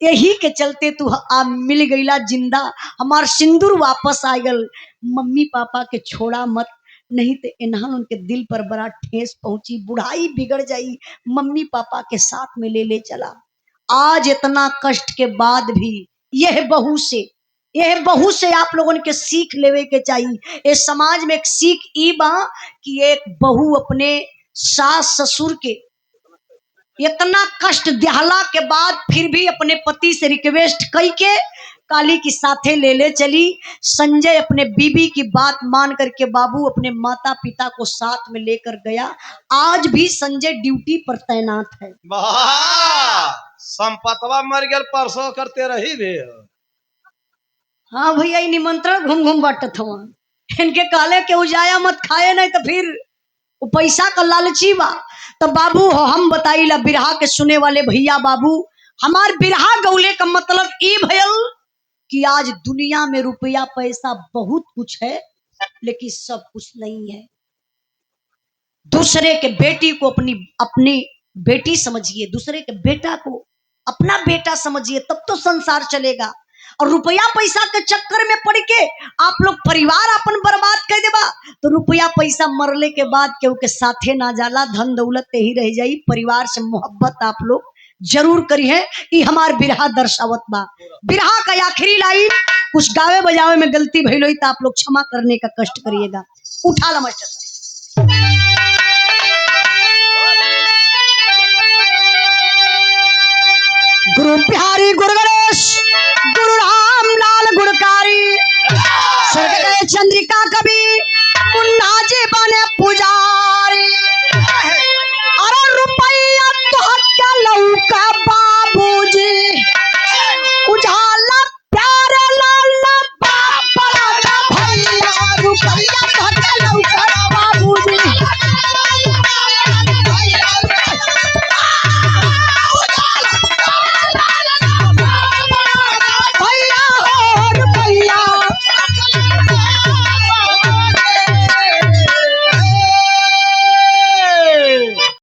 यही के चलते तू आ मिल गईला जिंदा, हमार सिंदूर वापस आ गल। मम्मी पापा के छोड़ा मत, नहीं तो इन्हां उनके दिल पर बड़ा ठेस पहुंची, बुढ़ाई बिगड़ जाई, मम्मी पापा के साथ में ले चला। आज इतना कष्ट के बाद भी यह बहू से आप लोगों के सीख लेवे के चाहिए। ये समाज में एक सीख ई बा कि एक बहू अपने सास ससुर के इतना कष्ट दिहला के बाद फिर भी अपने पति से रिक्वेस्ट कई के काली की साथे ले चली। संजय अपने बीबी की बात मान करके बाबू अपने माता पिता को साथ में लेकर गया। आज भी संजय ड्यूटी पर तैनात है। संपतवा मर गया, परसों करते रही भी। हाँ भैया, निमंत्रण घूम घूम बांटत हुआ, इनके काले के उजाया मत खाए, नहीं तो फिर वो पैसा का लालची बा। तो बाबू हो हम बताइला बिरहा के सुने वाले भैया बाबू, हमार बिरहा गौले का मतलब ई भयल कि आज दुनिया में रुपया पैसा बहुत कुछ है, लेकिन सब कुछ नहीं है। दूसरे के बेटी को अपनी बेटी समझिए, दूसरे के बेटा को अपना बेटा समझिए, तब तो संसार चलेगा। और रुपया पैसा के चक्कर में पड़ के आप लोग परिवार अपन बर्बाद कर देबा, तो रुपया पैसा मरले के बाद केहू के साथे ना जाला, धन दौलत ही रह जाई। परिवार से मोहब्बत आप लोग जरूर करी है, ये हमार बिरहा दर्शावत बा। बिरहा का आखिरी लाइन कुछ गावे बजावे में गलती भइल होई तो आप लोग क्षमा करने का कष्ट करिएगा। उठा ला मास्टर साहब। गुरु बिहारी गुरु गणेश गुरु राम लाल गुणकारी, स्वर्ग गए चंद्रिका कवि मुन्ना जी बने पुजारी।